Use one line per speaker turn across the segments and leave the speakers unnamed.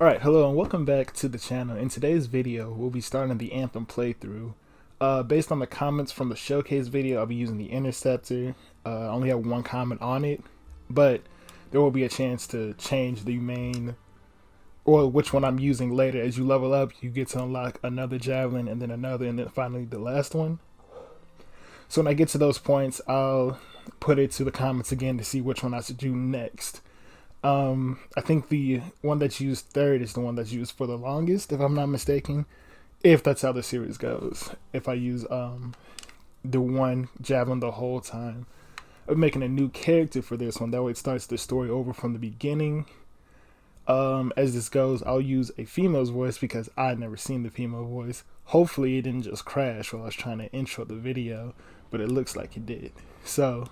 Alright, hello and welcome back to the channel. In today's video, we'll be starting the Anthem playthrough. Based on the comments from the showcase video, I'll be using the Interceptor. I only have one comment on it, but there will be a chance to change the main, or which one I'm using later. As you level up, you get to unlock another Javelin, and then another, and then finally the last one. So when I get to those points, I'll put it to the comments again to see which one I should do next. I think the one that's used third is the one that's used for the longest, if I'm not mistaken. If that's how the series goes. If I use the one Javelin the whole time. I'm making a new character for this one. That way it starts the story over from the beginning. As this goes, I'll use a female's voice because I'd never seen the female voice. Hopefully it didn't just crash while I was trying to intro the video, but it looks like it did. So,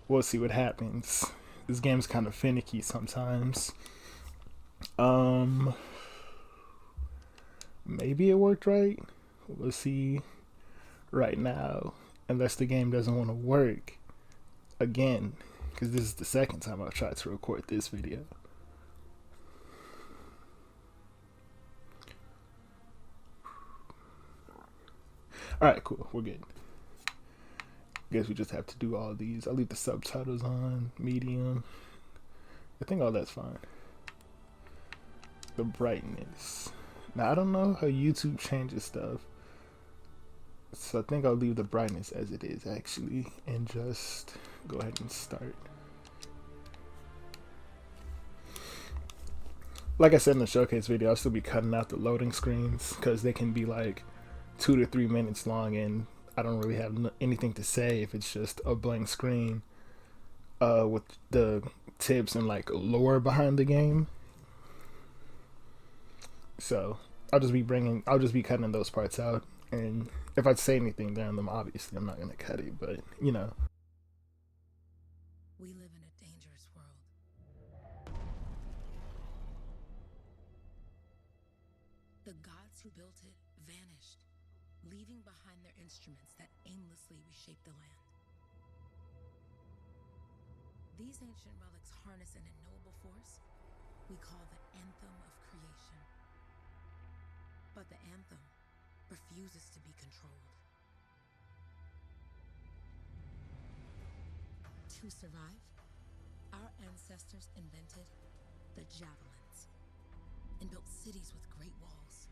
we'll see what happens. This game's kind of finicky sometimes. Maybe it worked right. We'll see right now. Unless the game doesn't want to work again, because this is the second time I've tried to record this video. Alright, cool. We're good. Guess we just have to do all these. I'll leave the subtitles on, medium. I think all that's fine. The brightness. Now, I don't know how YouTube changes stuff. So I think I'll leave the brightness as it is, actually. And just go ahead and start. Like I said in the showcase video, I'll still be cutting out the loading screens, because they can be like 2 to 3 minutes long, and I don't really have anything to say if it's just a blank screen with the tips and like lore behind the game. So I'll just be cutting those parts out, and if I say anything during them, obviously I'm not gonna cut it, but you know.
We live in a dangerous world. The gods who built it vanished, leaving behind their instruments that aimlessly reshape the land. These ancient relics harness an unknowable force we call the Anthem of creation. But the Anthem refuses to be controlled. To survive, our ancestors invented the javelins and built cities with great walls.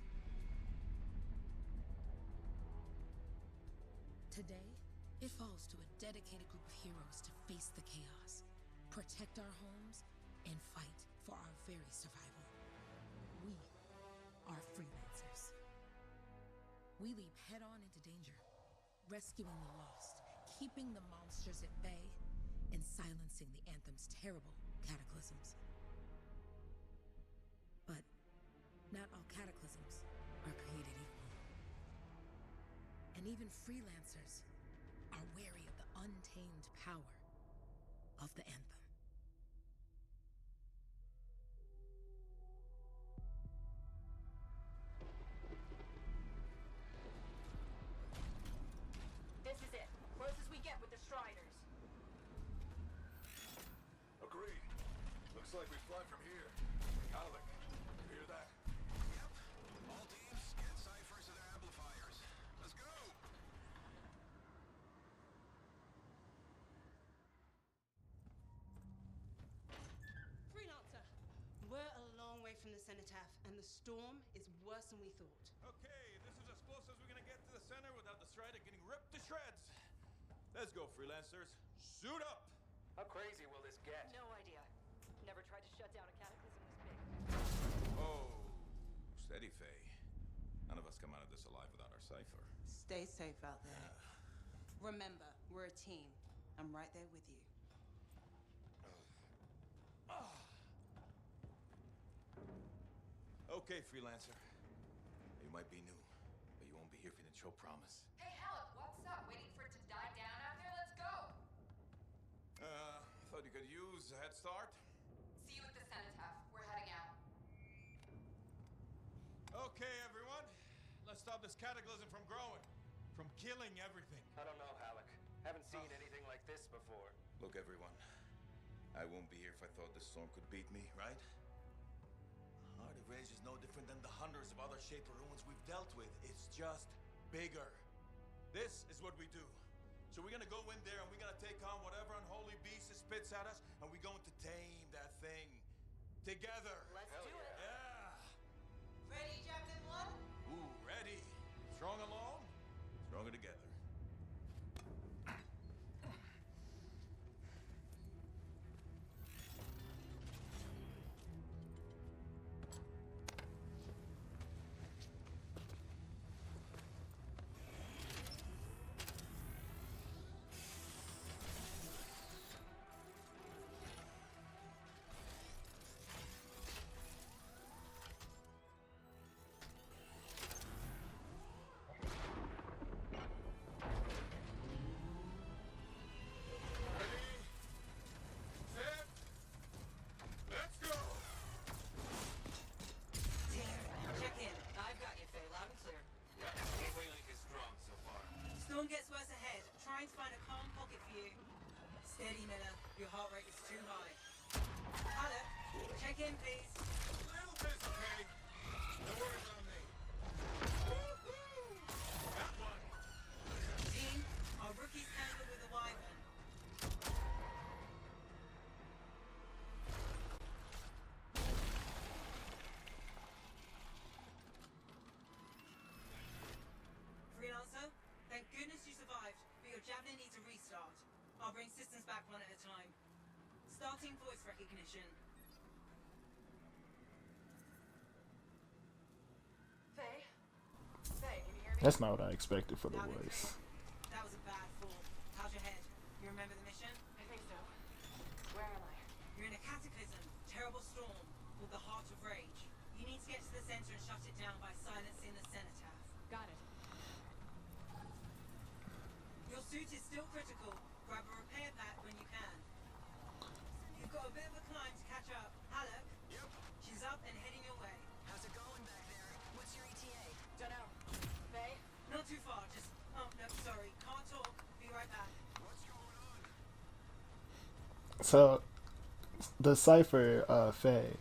Today, it falls to a dedicated group of heroes to face the chaos, protect our homes, and fight for our very survival. We are freelancers. We leap head-on into danger, rescuing the lost, keeping the monsters at bay, and silencing the Anthem's terrible cataclysms. But not all cataclysms are created equal. And even freelancers are wary of the untamed power of the Anthem.
This is it. Close as we get with the Striders.
Agreed. Looks like we fly from here. Alec, you hear that?
Yep. All teams, get ciphers to their amplifiers. Let's go!
Freelancer, we're a long way from the cenotaph, and the storm is worse than we thought.
Okay, this is as close as we're gonna get to the center without the Strider getting ripped to shreds. Let's go, freelancers. Suit up!
How crazy will this get?
No idea. Never tried to shut down a cataclysm this big.
Oh, steady, Faye. None of us come out of this alive without our cipher.
Stay safe out there. Remember, we're a team. I'm right there with you.
Okay, freelancer. You might be new, but you won't be here if you didn't show promise.
Hey, Halleck, what's up? Waiting for it to die down out there? Let's go!
Thought you could use a head start.
See you at the cenotaph. We're heading out.
Okay, everyone. Let's stop this cataclysm from growing. From killing everything.
I don't know, Halleck. Haven't seen anything like this before.
Look, everyone. I won't be here if I thought this storm could beat me, right? hundreds of other Shaper ruins we've dealt with. It's just bigger. This is what we do. So we're gonna go in there and we're gonna take on whatever unholy beast it spits at us, and we're going to tame that thing. Together.
Let's do it.
Yeah.
Ready, Javelin 1?
Ooh, ready. Strong alone, stronger together.
Storm gets worse ahead. Trying to find a calm pocket for you. Steady, Miller. Your heart rate is too high. Hello. Check in, please.
Little bit's okay. No worries on me. That one.
Team, our rookies handle with a wyvern. Freelancer, thank goodness you survived, but your javelin needs a restart. I'll bring systems back one at a time. Starting voice recognition.
Faye? Faye, can you hear me?
That's not what I expected for the
Loud and
voice.
clear. That was a bad fall. How's your head? You remember the mission?
I think so. Where am I?
You're in a cataclysm, terrible storm, called the Heart of Rage. You need to get to the center and shut it down by silencing the cenotaph.
Got it.
Your suit is still critical. Grab a repair pack when you can. You've got a bit of a climb to catch up. Halleck?
Yep.
She's up and heading your way.
How's it going back there? What's your ETA?
Dunno. Faye?
Not too far, just... Oh, no, sorry. Can't talk. Be right back.
What's going on?
So, the Cypher, Faye,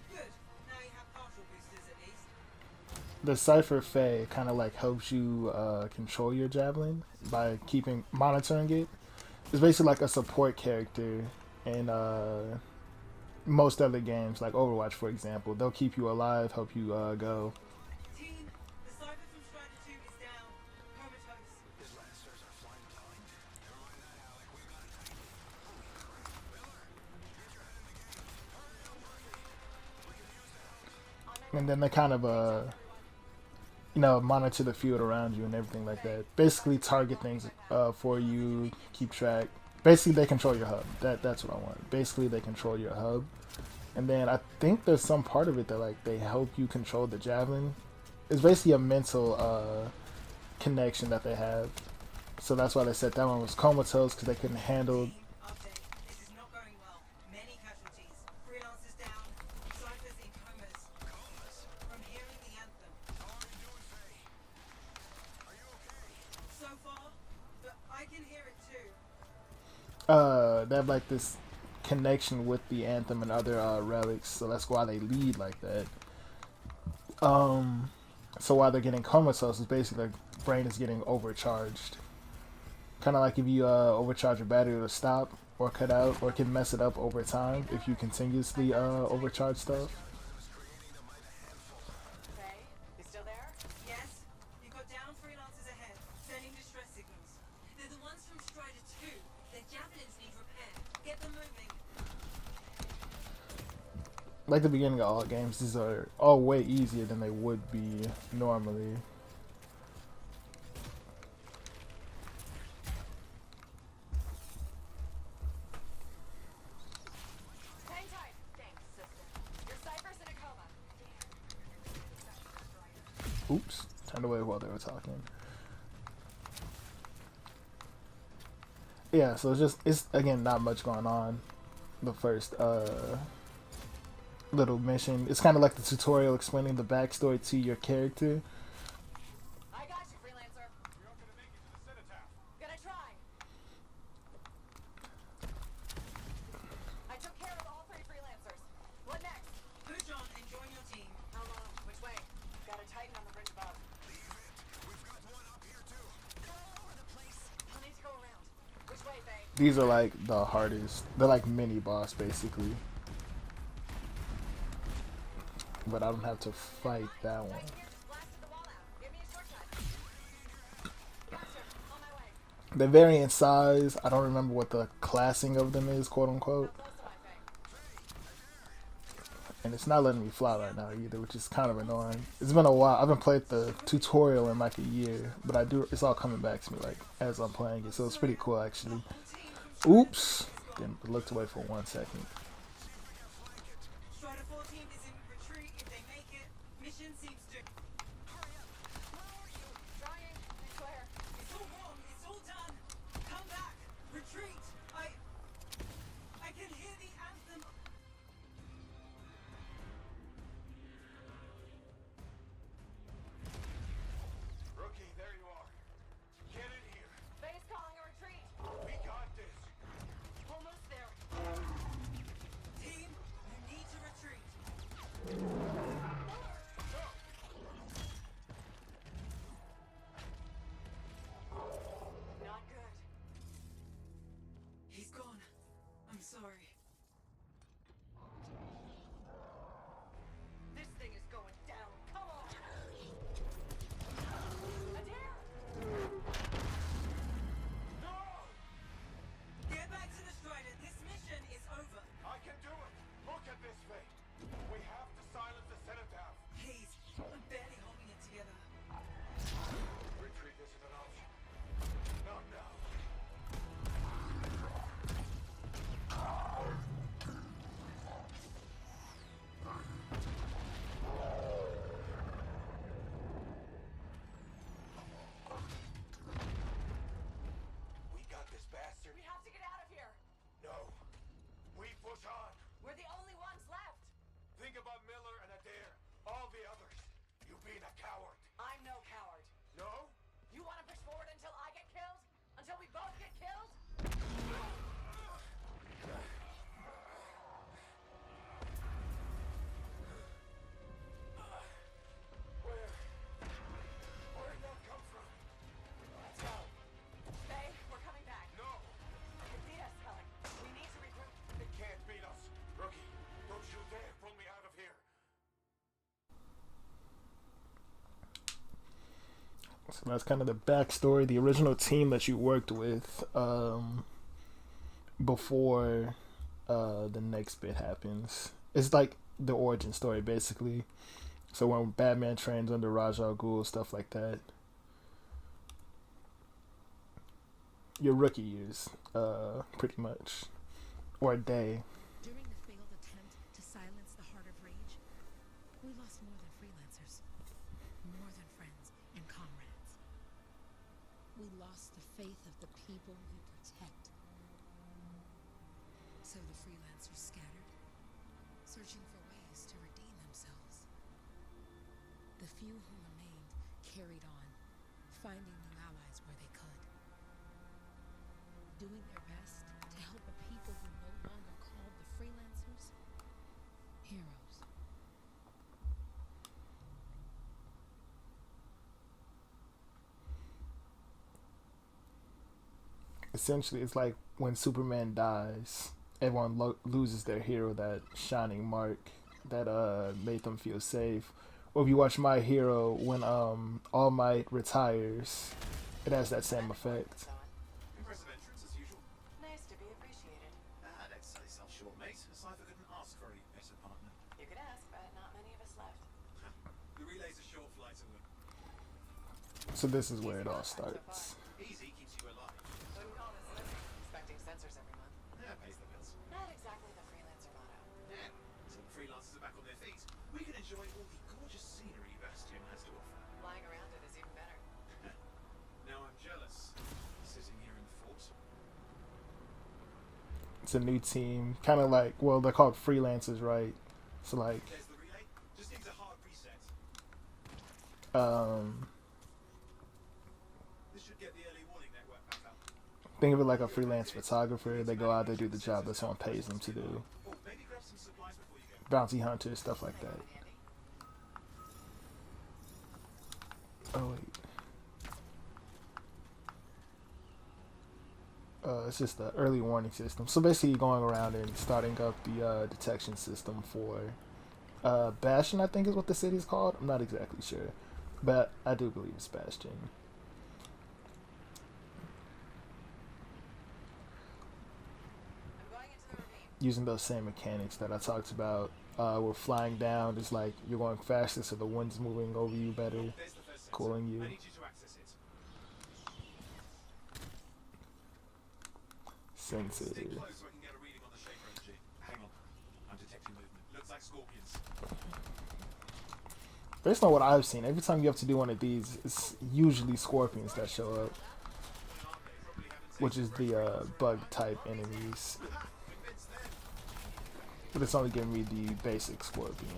Good. Now you have partial boosters at least.
the Cypher Faye kind of like helps you control your javelin by monitoring it. It's basically like a support character in most other games, like Overwatch, for example. They'll keep you alive, help you go.
Team, the Cypher from Strider 2 is down. Comatose.
His lancers are flying behind. Never mind that, Alec. We've got it. Miller, get your head in the game. Hurry up, Murphy. We can use the help.
And then they kind of monitor the field around you and everything like that. Basically target things for you, keep track. Basically they control your hub. That's what I want. Basically they control your hub. And then I think there's some part of it that like they help you control the javelin. It's basically a mental connection that they have. So that's why they said that one was comatose, because they couldn't handle.
Team, update. This is not going well. Many casualties. Freelancers down. Cyphers in comas.
Comas?
From hearing the anthem.
How are you doing, Faye? Are you okay?
So far, but I can hear it too.
They have like this connection with the anthem and other relics, so that's why they lead like that. So while they're getting comatose, it's basically like brain is getting overcharged. Kind of like if you overcharge your battery, it'll stop or cut out, or it can mess it up over time if you continuously overcharge stuff.
Faye? You still there?
Yes, you've got down freelancers ahead, sending distress signals. They're the ones from Strider 2. Their javelins need repair. Get them moving.
Like the beginning of all games, these are all way easier than they would be normally.
Hang tight. Thanks, sister. Your Cypher's in a coma.
Oops, turned away while they were talking. Yeah, so it's again not much going on. The first little mission. It's kind of like the tutorial explaining the backstory to your character.
I got you, Freelancer.
You're not gonna make it to the cenotaph.
Gonna try. I took care of all 3 Freelancers. What next?
Push on and join your team.
How
These are like the hardest. They're like mini boss basically. But I don't have to fight that one. They vary in size. I don't remember what the classing of them is, quote unquote. And it's not letting me fly right now either, which is kind of annoying. It's been a while. I haven't played the tutorial in like a year, but I do. It's all coming back to me like as I'm playing it, so it's pretty cool actually. Oops, looked away for 1 second.
Strider 14 is in retreat if they make it. Mission seems to.
Trying. Claire.
It's all wrong. It's all done. Come back. Retreat. I can hear the anthem.
Rookie, there you are. Get in here.
Faye's calling a retreat.
We got this.
Almost there.
Team, you need to retreat.
Not good.
He's gone. I'm sorry.
This thing is going down. Come on. Adair!
No!
Get back to the Strider. This mission is over.
I can do it. Look at this thing. We have to silence the cenotaph.
Please, I'm barely holding it together.
Retreat isn't an option. Not now. We got this, bastard.
We have to get out of here.
No. We push on.
We're the only ones left.
Think about Miller and Adair. All the others. You being a coward.
I'm no coward.
No?
You want to push forward until I get killed? Until we both get killed?
Where'd that come from?
Let's go. Faye, we're coming back.
No.
You beat us, Helen. We need to regroup.
It can't beat us. Rookie, don't you dare pull me out of here.
So that's kind of the backstory, the original team that you worked with before the next bit happens. It's like the origin story, basically. So when Batman trains under Ra's al Ghul, stuff like that. Your rookie years, pretty much. Or a day.
During the failed attempt to silence the Heart of Rage, we lost more than freelancers, more than friends and comrades. We lost the faith of the people we protect. So the freelancers scattered, searching for ways to redeem themselves. The few who remained carried on, finding new allies where they could, doing their best to help a people who no longer called the freelancers heroes.
Essentially, it's like when Superman dies, everyone loses their hero, that shining mark that made them feel safe. Or if you watch My Hero, when All Might retires, it has that same effect.
Impressive entrance as usual.
Nice to be appreciated.
Don't sell yourself short, mate. Cypher couldn't ask for a better partner.
You could ask, but not many of us left.
The relay's a short flight away.
So this is where it all starts.
Easy keeps you alive.
Wouldn't call this living. Expecting sensors every month.
Yeah, pays the bills.
Not exactly the freelancer motto.
Yeah. Until the freelancers are back on their feet, we can enjoy all the gorgeous scenery Bastion has to offer.
Flying around it is even better.
Now I'm jealous. Sitting here in the fort.
It's a new team, kind of like, well, they're called freelancers, right? So like,
There's the relay. Just needs a hard reset. This should get the early warning network back up.
think of it like a freelance photographer. They go out, they do the job that someone pays them to do.
Oh, maybe grab some supplies before you go.
Bounty hunters, stuff like that.
Handy.
Oh wait. It's just the early warning system. So basically, you're going around and starting up the detection system for Bastion, I think is what the city is called. I'm not exactly sure, but I do believe it's Bastion.
I'm going into the ravine.
Using those same mechanics that I talked about, we're flying down, just like you're going faster, so the wind's moving over you better,
There's the first sensor.
cooling you.
I need you to access it.
Sensor.
Stick close so I can get a reading on the shaper energy. Hang on. I'm detecting movement. Looks like scorpions.
Based on what I've seen, every time you have to do one of these, it's usually scorpions that show up, which is the bug type enemies. But it's only giving me the basic scorpion.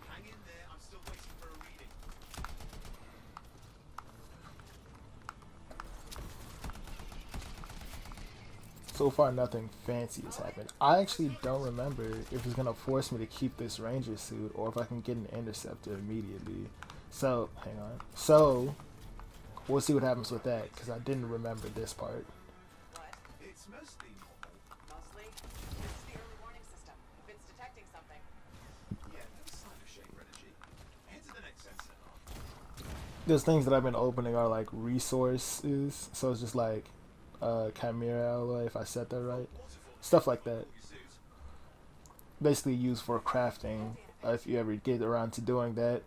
Hang in there. I'm still waiting for a reading.
So far, nothing fancy has happened. I actually don't remember if it's gonna force me to keep this ranger suit or if I can get an interceptor immediately. So, hang on. So, we'll see what happens with that, because I didn't remember this part.
What?
It's mostly normal.
Mostly? This is the early warning system. If it's detecting something.
Yeah, no sign of shaper energy. Head to the next sensor.
There's things that I've been opening are like resources, so it's just like chimera alloy, if I said that right, stuff like that. Basically used for crafting, if you ever get around to doing that.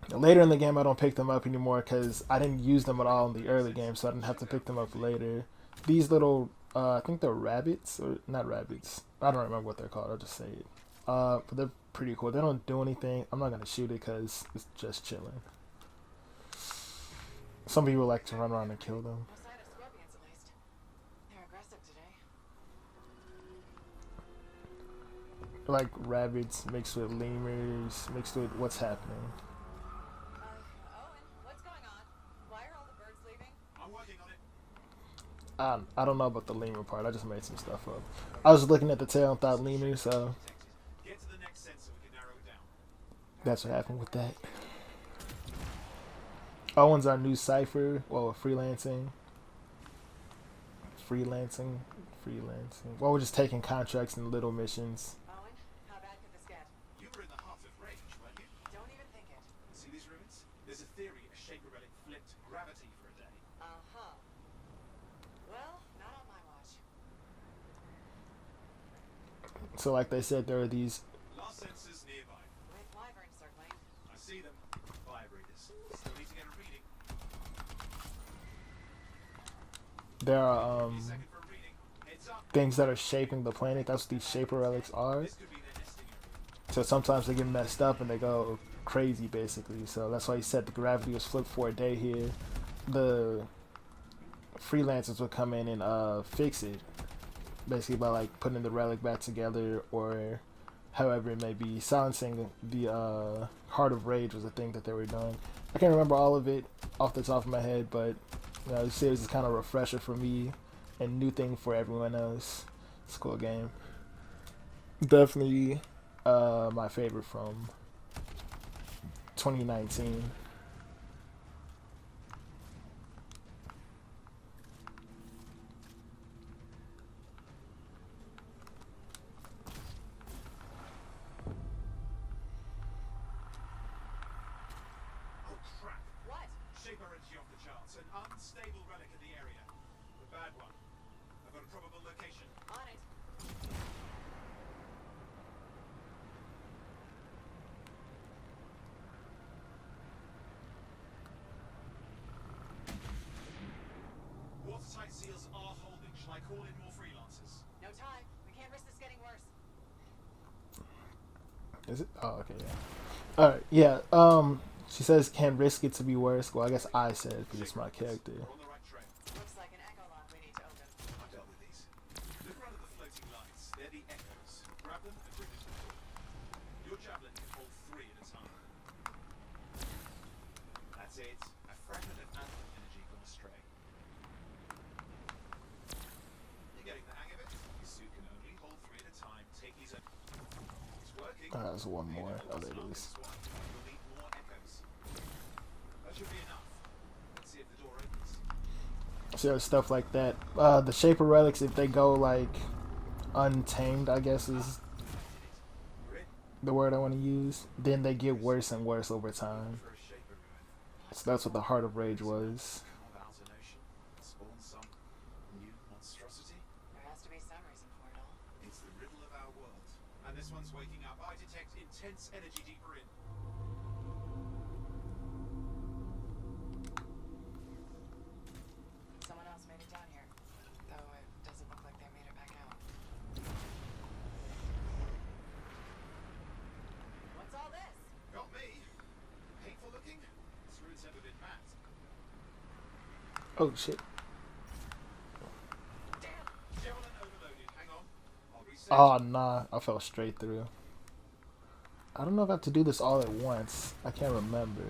Later in the game I don't pick them up anymore because I didn't use them at all in the early game, so I didn't have to pick them up later. These little I think they're rabbits, or not rabbits, I don't remember what they're called, I'll just say it. But they're pretty cool. They don't do anything. I'm not gonna shoot it because it's just chilling. Some people like to run around and kill them.
No sign of scorpions, at least. They're aggressive today.
Like rabbits mixed with lemurs, mixed with what's happening.
Owen, what's going on? Why are all the birds leaving?
I'm working on it.
I don't know about the lemur part. I just made some stuff up. I was looking at the tail and thought lemur, so
Get to the next sensor. We can narrow it down.
that's what happened with that. Owen's our new cipher. Well, freelancing. Well, we're just taking contracts and little missions.
Owen, how bad could this get?
You were in the heart of rage, weren't you?
Don't even think it.
See these ruins? There's a theory a shaper relic flipped gravity for a day.
Uh-huh. Well, not on my watch.
So like they said, there are these
Last sensors nearby.
With wyverns, certainly.
I see them. Fire breathers. Still need to get a reading.
there are
Second for a reading. Heads up.
things that are shaping the planet. That's what these shaper relics are.
This could be their nesting area.
So sometimes they get messed up and they go crazy, basically. So that's why he said the gravity was flipped for a day here. The freelancers would come in and fix it, basically by like putting the relic back together or however it may be. Silencing the Heart of Rage was a thing that they were doing. I can't remember all of it off the top of my head, but you know, this series is kind of a refresher for me and new thing for everyone else. It's a cool game. Definitely my favorite from 2019.
Oh crap.
What?
Shaper energy off the charts. An unstable relic in the area. The bad one. I've got a probable location.
On it.
Watertight seals are holding. Shall I call in more freelancers?
No time. We can't risk this getting worse.
Is it? Oh, okay, yeah. Alright, yeah. She says can't risk it to be worse. Well, I guess I said because it's my character.
We're on the right track.
Looks like an echo lock we need to open.
I've dealt with these. Look around at the floating lights. They're the echoes. Grab them and bring them to the door. Your javelin can hold 3 at a time. That's it. A fragment of Anthem energy gone astray. You're getting the hang of it. Your suit can only hold 3 at a time. Take these up. It's working.
There's one more. Oh, there it
You'll
is.
need more echoes. That should be enough. Let's see if the door opens.
So stuff like that. The Shaper relics, if they go like untamed, I guess is the word I want to use, then they get worse and worse over time. So that's what the Heart of Rage was.
There has to be some reason for it all.
It's the riddle of our world. And this one's waking up. I detect intense energy deeper in.
Someone else made it down here. Though it doesn't look like they made it back out. What's all this?
Got me. Painful looking? This room's never been mapped.
Oh shit.
Damn! Javelin overloaded. Hang on. I'll reset.
Oh nah, I fell straight through. I don't know if I have to do this all at once. I can't remember.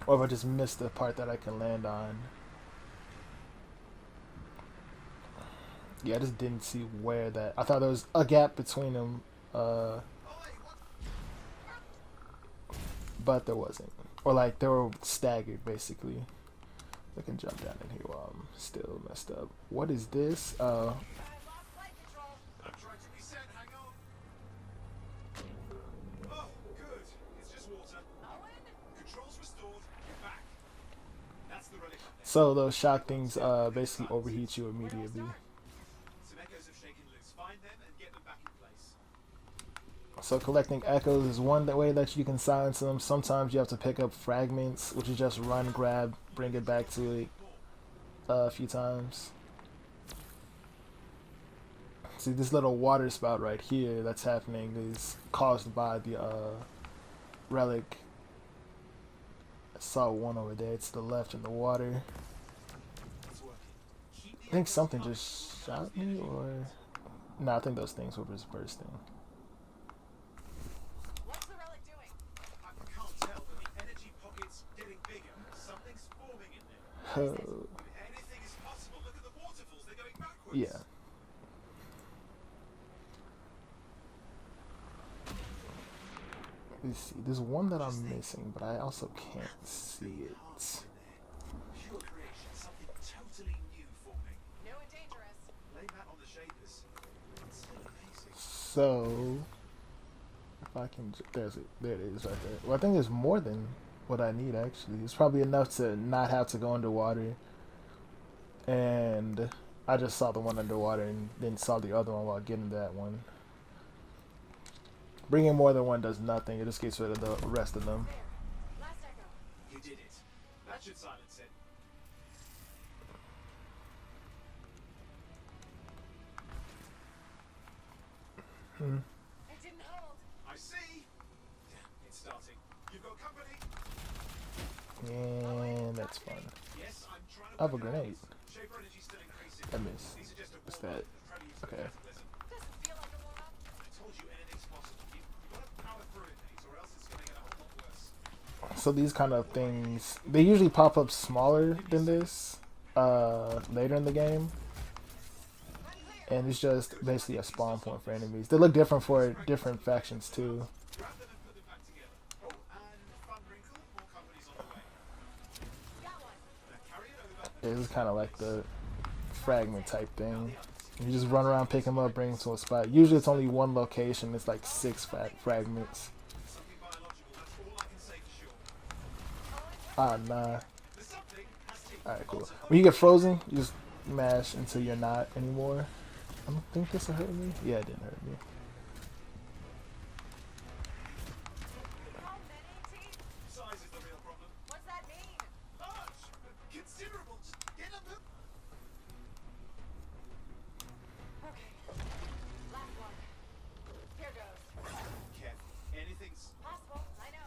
Or if I just missed the part that I can land on. Yeah, I just didn't see where that... I thought there was a gap between them. But there wasn't. Or like, they were staggered, basically. I can jump down in here while I'm still messed up. What is this?
I lost flight control.
I'm trying to reset. Hang on. Oh, good. It's just water.
Owen?
Controls restored. You're back. That's the relic up there.
So those shock things basically overheat you immediately.
Some echoes have shaken loose. Find them and get them back in place.
So collecting echoes is one way that you can silence them. Sometimes you have to pick up fragments, which is just run, grab, bring it back to it a few times. See, this little water spout right here that's happening is caused by the relic. I saw one over there. It's to the left in the water.
It's working. Keep the
I think
echoes
something
up.
just shot me, or... No, I think those things were just bursting.
What's the relic doing?
I can't tell, but the energy pocket's getting bigger. Something's forming in there.
Oh,
Anything is possible. Look at the waterfalls. They're going backwards.
yeah. Let's see. There's one that I'm missing, but I also can't see it.
Pure creation. Something totally new forming.
New and dangerous.
Blame that on the shapers. It's still amazing.
So, if I can, there's it. There it is, right there. Well, I think there's more than what I need actually. It's probably enough to not have to go underwater. And I just saw the one underwater and then saw the other one while getting that one. Bringing more than one does nothing. It just gets rid of the rest of them.
There. Last echo.
You did it. That should silence it.
It didn't hold.
I see. Damn, it's starting. You've got company.
And that's fun.
Yes, I'm trying to.
I have a
work it out.
grenade.
Shaper energy's still increasing.
I missed.
These are just a
What's
warm-up.
that?
I'm trying to use the
Okay.
cataclysm.
Doesn't feel like a warm-up.
I told you anything's possible. You've got to power through it, mate, or else it's going to get a whole lot worse.
So these kind of things, they usually pop up smaller than this later in the game. And it's just basically a spawn point for enemies. They look different for different factions too.
Grab them and put them back together. Oh, and fun wrinkle, more companies on the way.
Got one.
Now carry it over.
This is kind of like the fragment type thing. You just run around, pick them up, bring them to a spot. Usually it's only one location. It's like 6 fragments.
Something biological, that's all I can say for sure.
Ah, nah.
The something has taken.
Alright, cool. When you get frozen, you just mash until you're not anymore. I don't think this will hurt me. Yeah, it didn't hurt me.
How many teeth?
Size is the real problem.
What's that mean?
Large, but considerable. Just get up.
Okay. Last one. Here goes.
Careful. Anything's.
Possible. I know.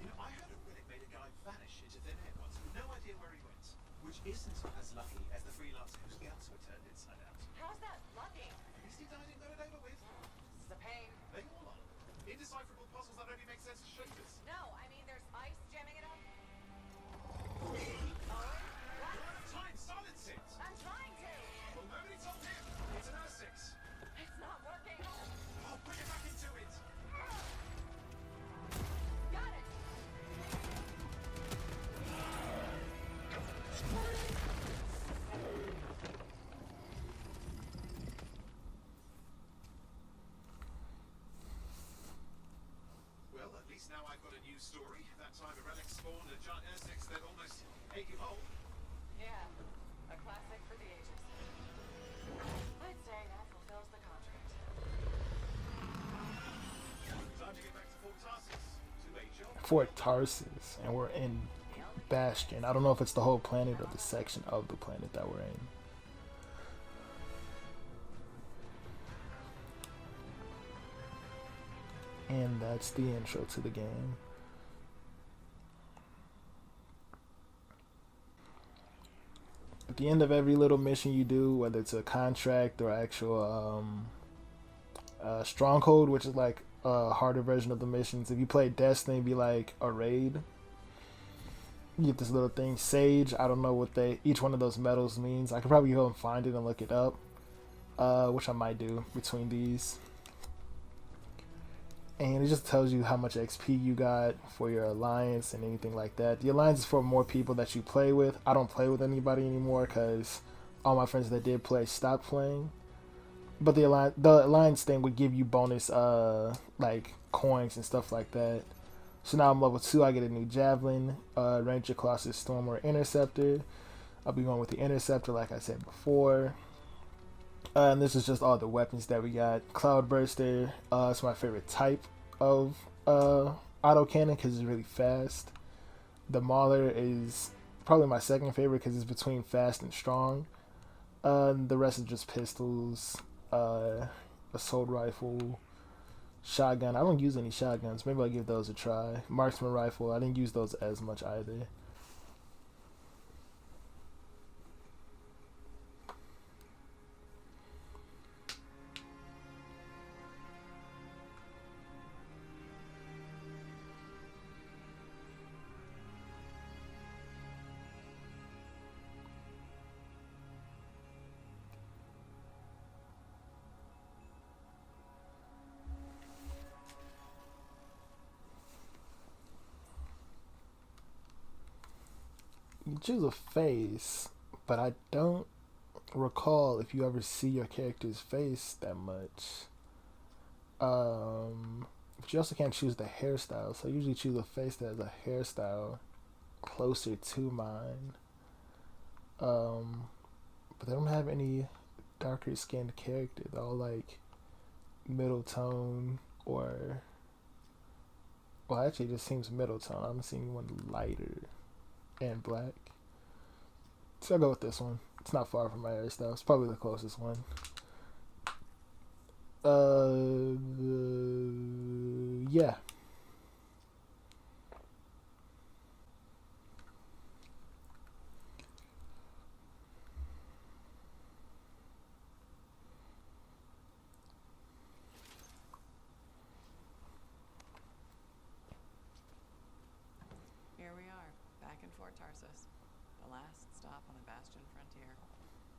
You know, I heard a relic made a guy vanish into thin air once with no idea where he went. Which isn't as lucky as the freelancer whose scouts were turned inside out.
How's that lucky?
At least he died and got it over with.
This is a pain.
They all are. Indecipherable puzzles that only make sense to shapers.
No, I mean there's ice jamming it up.
Time, silence it!
I'm trying to.
Well, nobody told him. It's an R6.
It's not working.
I'll put it back into it.
Got it.
least now I've got a new story. That time a relic spawned a giant insects that almost ate you whole.
Yeah, a classic for the ages. I'd say that fulfills the contract.
Time to get back to Fort Tarsus. To a job.
Fort Tarsus, and we're in Bastion. I don't know if it's the whole planet or the section of the planet that we're in. And that's the intro to the game. At the end of every little mission you do, whether it's a contract or actual stronghold, which is like a harder version of the missions. If you play Destiny, it'd be like a raid. You get this little thing, Sage. I don't know what each one of those medals means. I could probably go and find it and look it up, which I might do between these. And it just tells you how much XP you got for your alliance and anything like that. The alliance is for more people that you play with. I don't play with anybody anymore because all my friends that did play stopped playing. But the alliance thing would give you bonus like coins and stuff like that. So now I'm level 2. I get a new javelin, Ranger, Colossus, Storm, or Interceptor. I'll be going with the Interceptor, like I said before. And this is just all the weapons that we got. Cloudburster, it's my favorite type of autocannon because it's really fast. The Mauler is probably my second favorite because it's between fast and strong. The rest is just pistols, assault rifle, shotgun. I don't use any shotguns. Maybe I'll give those a try. Marksman rifle. I didn't use those as much either. You choose a face, but I don't recall if you ever see your character's face that much. But you also can't choose the hairstyle, so I usually choose a face that has a hairstyle closer to mine. But they don't have any darker skinned character. They're all like middle tone or, well, actually it just seems middle tone. I haven't seen one lighter and black. So I'll go with this one. It's not far from my hairstyle. It's probably the closest one. Yeah.
Here we are, back in Fort Tarsus, the last stop on the Bastion frontier.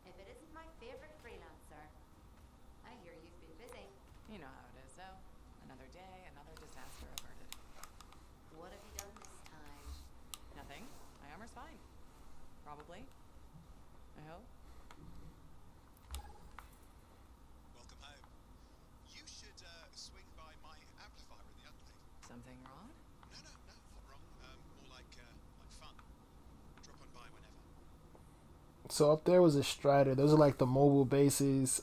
If it isn't my favorite freelancer. I hear you've been busy.
You know how it is, though. Another day, another disaster averted.
What have you done this time?
Nothing. My armor's fine. Probably. I hope.
Welcome home. You should swing by my amplifier in the Adelaide.
Something wrong?
No, not wrong. More like fun. Drop on by whenever.
So up there was a Strider. Those are like the mobile bases.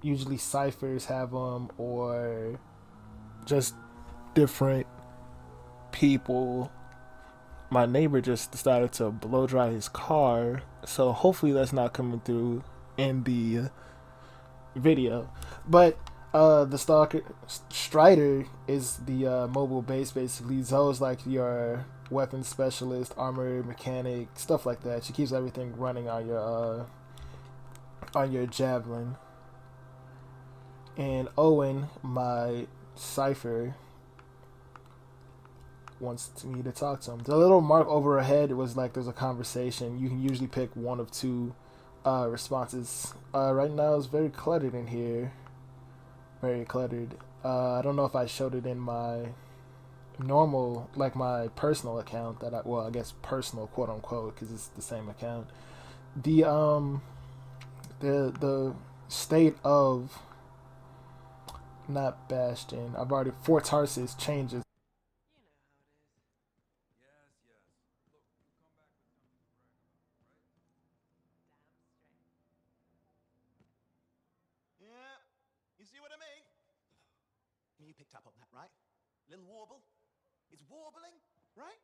Usually ciphers have them, or just different people. My neighbor just decided to blow dry his car, so hopefully that's not coming through in the video. But the Strider is the mobile base, basically. Zoe's like your weapons specialist, armor mechanic, stuff like that. She keeps everything running on your javelin. And Owen, my cipher, wants me to talk to him. The little mark over her head was like there's a conversation. You can usually pick one of two responses. Right now it's very cluttered in here. Very cluttered. I don't know if I showed it in my normal, like my personal account that I guess personal, quote unquote, because it's the same account. The state of, not Bastion, Fort Tarsus changes
see what I mean? You picked up on that, right? Little warble? It's warbling, right?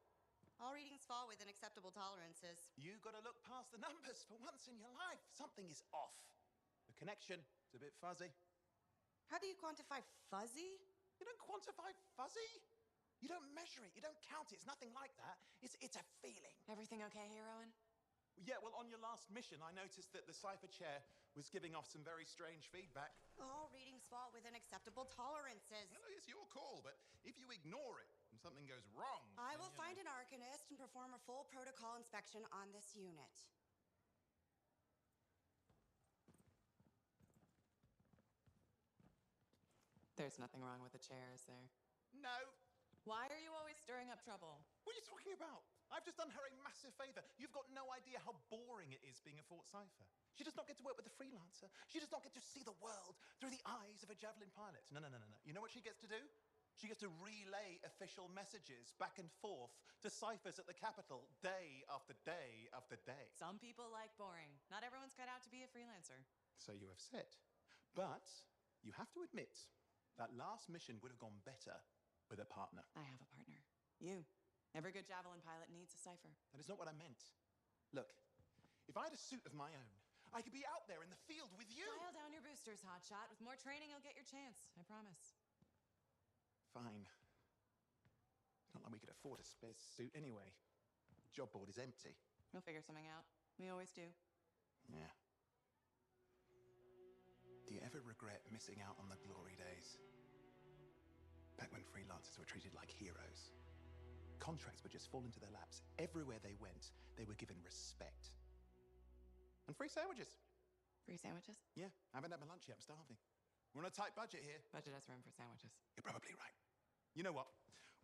All readings fall within acceptable tolerances.
You gotta look past the numbers for once in your life. Something is off. The connection is a bit fuzzy.
How do you quantify fuzzy?
You don't quantify fuzzy? You don't measure it, you don't count it, it's nothing like that. It's a feeling.
Everything okay here, Owen?
Yeah, well, on your last mission, I noticed that the cipher chair was giving off some very strange feedback.
All readings fall within acceptable tolerances.
Well, it's your call, but if you ignore it and something goes wrong...
I will find an arcanist and perform a full protocol inspection on this unit.
There's nothing wrong with the chair, is there?
No.
Why are you always stirring up trouble?
What are you talking about? I've just done her a massive favor. You've got no idea how boring it is being a Fort Cipher. She does not get to work with a freelancer. She does not get to see the world through the eyes of a Javelin pilot. No. You know what she gets to do? She gets to relay official messages back and forth to ciphers at the Capitol day after day after day.
Some people like boring. Not everyone's cut out to be a freelancer.
So you have said. But you have to admit, that last mission would have gone better with a partner.
I have a partner. You. Every good Javelin pilot needs a cipher.
That is not what I meant. Look, if I had a suit of my own, I could be out there in the field with you.
Dial down your boosters, hotshot. With more training, you'll get your chance. I promise.
Fine. Not like we could afford a spare suit anyway. The job board is empty.
We'll figure something out. We always do.
Yeah. Do you ever regret missing out on the glory days? Back when freelancers were treated like heroes. Contracts would just fall into their laps. Everywhere they went, they were given respect. And free sandwiches.
Free sandwiches?
Yeah, I haven't had my lunch yet. I'm starving. We're on a tight budget here.
Budget has room for sandwiches.
You're probably right. You know what?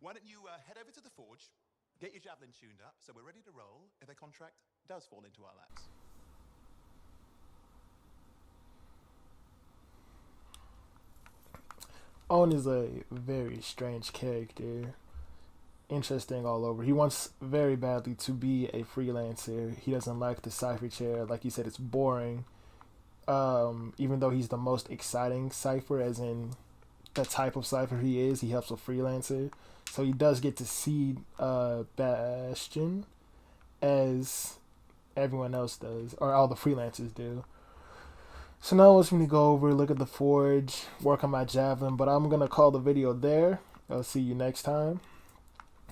Why don't you head over to the forge, get your Javelin tuned up, so we're ready to roll if a contract does fall into our laps.
Owen is a very strange character. Interesting all over. He wants very badly to be a freelancer. He doesn't like the cipher chair. Like you said, it's boring. Even though he's the most exciting cipher, as in the type of cipher he is, he helps a freelancer. So he does get to see Bastion as everyone else does, or all the freelancers do. So now it's going to go over, look at the forge, work on my Javelin, but I'm going to call the video there. I'll see you next time.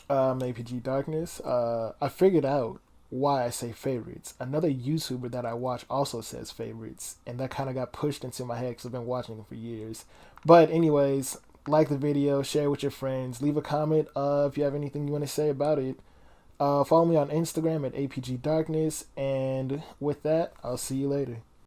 APG Darkness. I figured out why I say favorites. Another YouTuber that I watch also says favorites, and that kind of got pushed into my head because I've been watching him for years. But anyways, like the video, share with your friends, leave a comment if you have anything you want to say about it. Follow me on Instagram at APG Darkness, and with that, I'll see you later.